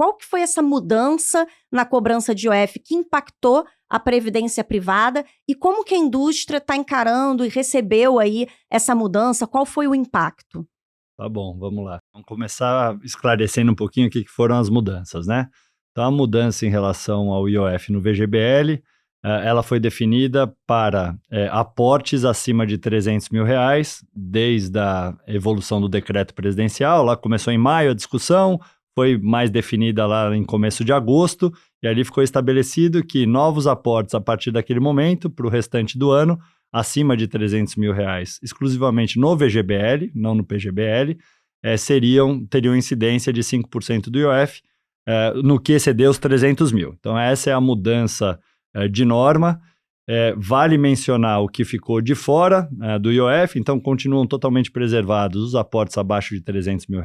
Qual que foi essa mudança na cobrança de IOF que impactou a previdência privada e como que a indústria está encarando e recebeu aí essa mudança? Qual foi o impacto? Tá bom, vamos lá. Vamos começar esclarecendo um pouquinho o que foram as mudanças, né? Então, a mudança em relação ao IOF no VGBL, ela foi definida para aportes acima de R$300 mil, desde a evolução do decreto presidencial. Lá começou em maio a discussão, foi mais definida lá em começo de agosto, e ali ficou estabelecido que novos aportes a partir daquele momento, para o restante do ano, acima de R$300 mil, exclusivamente no VGBL, não no PGBL, teriam incidência de 5% do IOF, no que exceder os 300 mil. Então, essa é a mudança de norma. Vale mencionar o que ficou de fora do IOF, então continuam totalmente preservados os aportes abaixo de R$300 mil,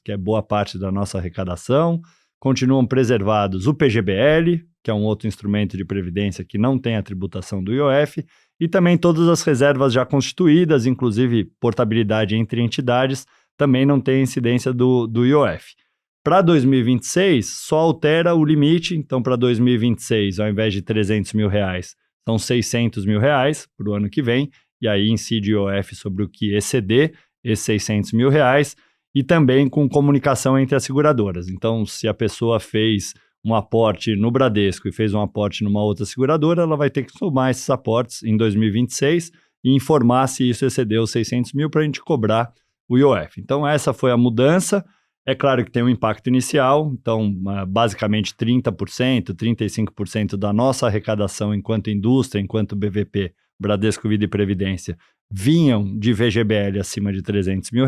que é boa parte da nossa arrecadação. Continuam preservados o PGBL, que é um outro instrumento de previdência que não tem a tributação do IOF, e também todas as reservas já constituídas, inclusive portabilidade entre entidades, também não tem incidência do IOF. Para 2026, só altera o limite, então para 2026, ao invés de R$300 mil, são R$600 mil para o ano que vem, e aí incide o IOF sobre o que exceder esses R$600 mil, e também com comunicação entre as seguradoras. Então, se a pessoa fez um aporte no Bradesco e fez um aporte numa outra seguradora, ela vai ter que somar esses aportes em 2026 e informar se isso excedeu os 600 mil para a gente cobrar o IOF. Então, essa foi a mudança. É claro que tem um impacto inicial, então, basicamente 30%, 35% da nossa arrecadação enquanto indústria, enquanto BVP, Bradesco Vida e Previdência, vinham de VGBL acima de R$300 mil.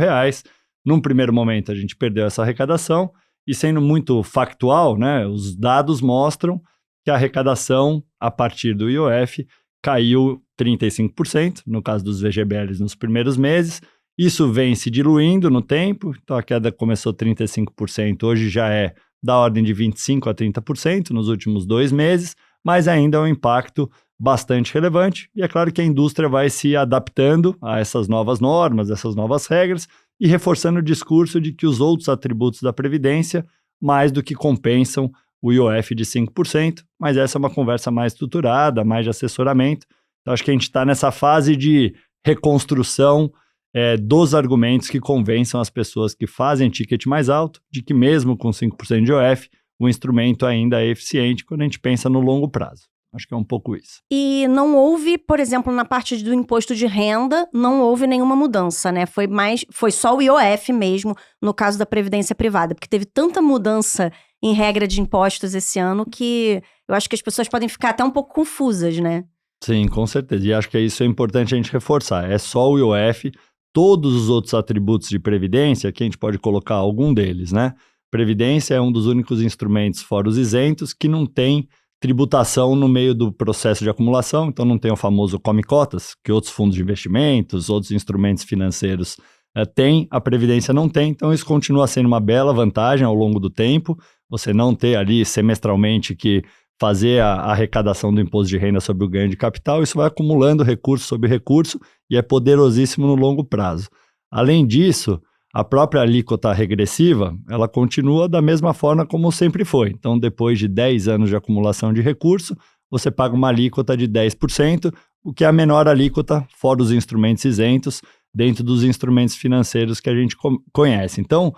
Num primeiro momento, a gente perdeu essa arrecadação, e sendo muito factual, né, os dados mostram que a arrecadação a partir do IOF caiu 35%, no caso dos VGBLs nos primeiros meses. Isso vem se diluindo no tempo, então a queda começou 35%, hoje já é da ordem de 25% a 30% nos últimos 2 meses, mas ainda é um impacto bastante relevante, e é claro que a indústria vai se adaptando a essas novas normas, essas novas regras, e reforçando o discurso de que os outros atributos da Previdência mais do que compensam o IOF de 5%, mas essa é uma conversa mais estruturada, mais de assessoramento. Então, acho que a gente está nessa fase de reconstrução dos argumentos que convençam as pessoas que fazem ticket mais alto de que mesmo com 5% de IOF, o instrumento ainda é eficiente quando a gente pensa no longo prazo. Acho que é um pouco isso. E não houve, por exemplo, na parte do imposto de renda, não houve nenhuma mudança, né? Foi só o IOF mesmo, no caso da previdência privada, porque teve tanta mudança em regra de impostos esse ano que eu acho que as pessoas podem ficar até um pouco confusas, né? Sim, com certeza. E acho que isso é importante a gente reforçar. É só o IOF, todos os outros atributos de previdência, que a gente pode colocar algum deles, né? Previdência é um dos únicos instrumentos, fora os isentos, que não tem tributação no meio do processo de acumulação, então não tem o famoso come-cotas, que outros fundos de investimentos, outros instrumentos financeiros têm, a Previdência não tem, então isso continua sendo uma bela vantagem ao longo do tempo, você não ter ali semestralmente que fazer a arrecadação do imposto de renda sobre o ganho de capital, isso vai acumulando recurso sobre recurso e é poderosíssimo no longo prazo. Além disso, a própria alíquota regressiva, ela continua da mesma forma como sempre foi. Então, depois de 10 anos de acumulação de recurso, você paga uma alíquota de 10%, o que é a menor alíquota, fora os instrumentos isentos, dentro dos instrumentos financeiros que a gente conhece. Então,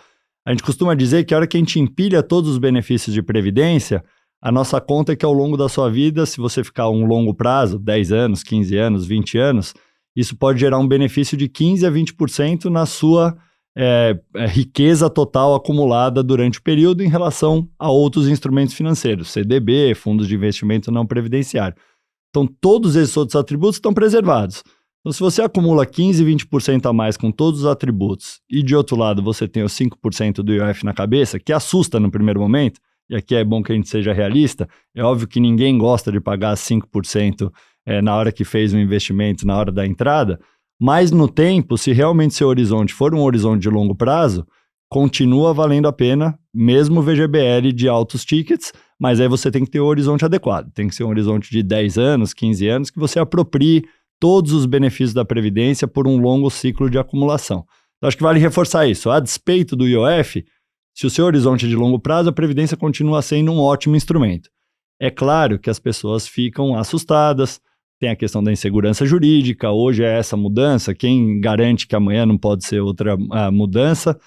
a gente costuma dizer que a hora que a gente empilha todos os benefícios de previdência, a nossa conta é que ao longo da sua vida, se você ficar um longo prazo, 10 anos, 15 anos, 20 anos, isso pode gerar um benefício de 15% a 20% na sua riqueza total acumulada durante o período em relação a outros instrumentos financeiros, CDB, fundos de investimento não previdenciário. Então, todos esses outros atributos estão preservados. Então, se você acumula 15%, 20% a mais com todos os atributos e, de outro lado, você tem os 5% do IOF na cabeça, que assusta no primeiro momento, e aqui é bom que a gente seja realista, é óbvio que ninguém gosta de pagar 5% na hora que fez um investimento, na hora da entrada, mas no tempo, se realmente seu horizonte for um horizonte de longo prazo, continua valendo a pena, mesmo o VGBL de altos tickets, mas aí você tem que ter o horizonte adequado. Tem que ser um horizonte de 10 anos, 15 anos, que você aproprie todos os benefícios da Previdência por um longo ciclo de acumulação. Então, acho que vale reforçar isso. A despeito do IOF, Se o seu horizonte é de longo prazo, a Previdência continua sendo um ótimo instrumento. É claro que as pessoas ficam assustadas, tem a questão da insegurança jurídica, hoje é essa mudança, quem garante que amanhã não pode ser outra mudança,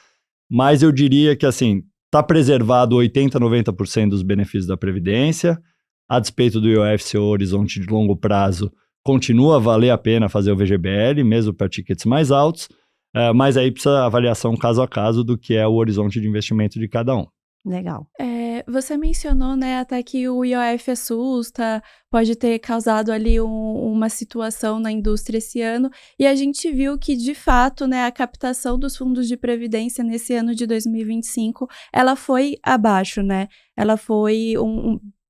mas eu diria que assim, está preservado 80%, 90% dos benefícios da Previdência, a despeito do IOF ser o horizonte de longo prazo, continua a valer a pena fazer o VGBL, mesmo para tickets mais altos, mas aí precisa avaliação caso a caso do que é o horizonte de investimento de cada um. Legal. Você mencionou, né, até que o IOF assusta, pode ter causado ali uma situação na indústria esse ano, e a gente viu que, de fato, né, a captação dos fundos de previdência nesse ano de 2025, ela foi abaixo, né? Ela foi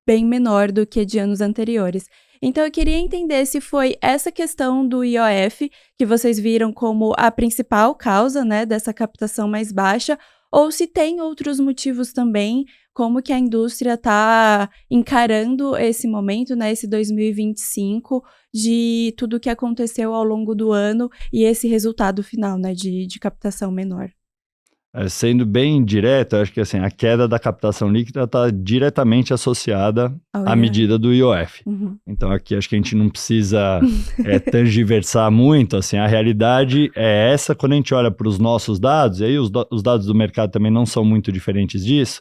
bem menor do que de anos anteriores. Então, eu queria entender se foi essa questão do IOF que vocês viram como a principal causa, né, dessa captação mais baixa, ou se tem outros motivos também, como que a indústria está encarando esse momento, né, esse 2025, de tudo que aconteceu ao longo do ano e esse resultado final, né, de captação menor. Sendo bem direto, acho que assim, a queda da captação líquida está diretamente associada à medida do IOF. Uhum. Então aqui acho que a gente não precisa tergiversar muito, assim, a realidade é essa. Quando a gente olha para os nossos dados, e aí os dados do mercado também não são muito diferentes disso,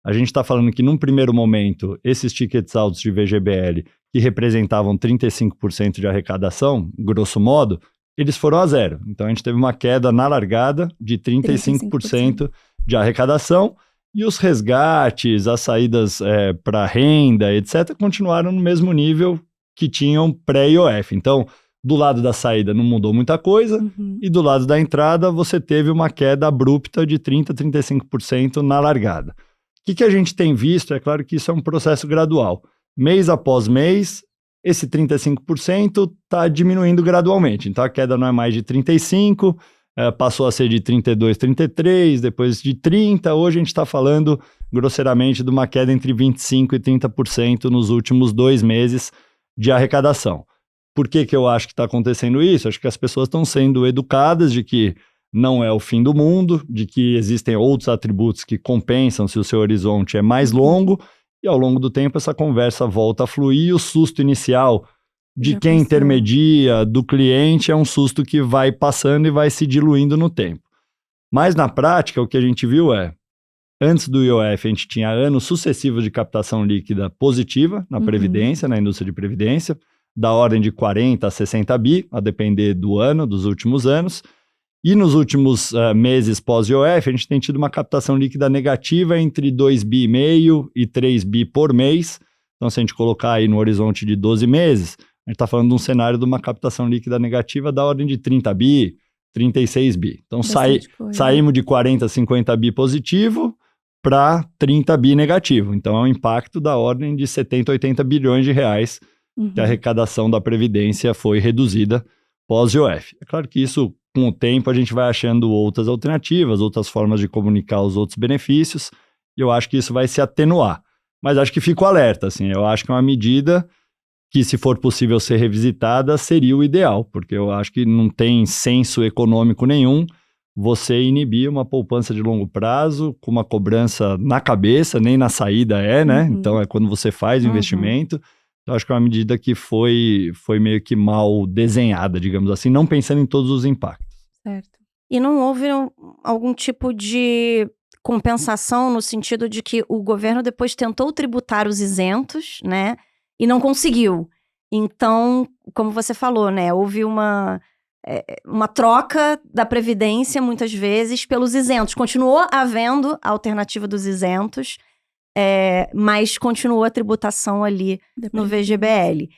a gente está falando que num primeiro momento, esses tickets altos de VGBL, que representavam 35% de arrecadação, grosso modo, eles foram a zero. Então, a gente teve uma queda na largada de 35% de arrecadação e os resgates, as saídas para renda, etc., continuaram no mesmo nível que tinham pré-IOF. Então, do lado da saída não mudou muita coisa e do lado da entrada você teve uma queda abrupta de 30%, 35% na largada. O que a gente tem visto? É claro que isso é um processo gradual. Mês após mês, esse 35% está diminuindo gradualmente. Então, a queda não é mais de 35%, passou a ser de 32%, 33%, depois de 30%. Hoje a gente está falando, grosseiramente, de uma queda entre 25% e 30% nos últimos 2 meses de arrecadação. Por que eu acho que está acontecendo isso? Acho que as pessoas estão sendo educadas de que não é o fim do mundo, de que existem outros atributos que compensam se o seu horizonte é mais longo, e ao longo do tempo essa conversa volta a fluir, e o susto inicial de quem intermedia, do cliente, é um susto que vai passando e vai se diluindo no tempo. Mas na prática, o que a gente viu antes do IOF, a gente tinha anos sucessivos de captação líquida positiva na Previdência, na indústria de Previdência, da ordem de 40 a 60 bi, a depender do ano, dos últimos anos. E nos últimos meses pós-IOF, a gente tem tido uma captação líquida negativa entre 2,5 bi e 3 bi por mês. Então, se a gente colocar aí no horizonte de 12 meses, a gente está falando de um cenário de uma captação líquida negativa da ordem de 30 bi, 36 bi. Então, saímos de 40, 50 bi positivo para 30 bi negativo. Então, é um impacto da ordem de 70, 80 bilhões de reais que a arrecadação da Previdência foi reduzida pós-IOF. É claro que isso, com o tempo, a gente vai achando outras alternativas, outras formas de comunicar os outros benefícios, e eu acho que isso vai se atenuar. Mas acho que fico alerta, assim, eu acho que é uma medida que, se for possível ser revisitada, seria o ideal, porque eu acho que não tem senso econômico nenhum você inibir uma poupança de longo prazo com uma cobrança na cabeça, nem na saída né? Então, é quando você faz o investimento. Eu acho que é uma medida que foi meio que mal desenhada, digamos assim, não pensando em todos os impactos. Certo. E não houve algum tipo de compensação no sentido de que o governo depois tentou tributar os isentos, né? E não conseguiu. Então, como você falou, né? Houve uma troca da Previdência, muitas vezes, pelos isentos. Continuou havendo a alternativa dos isentos, mas continuou a tributação ali no VGBL.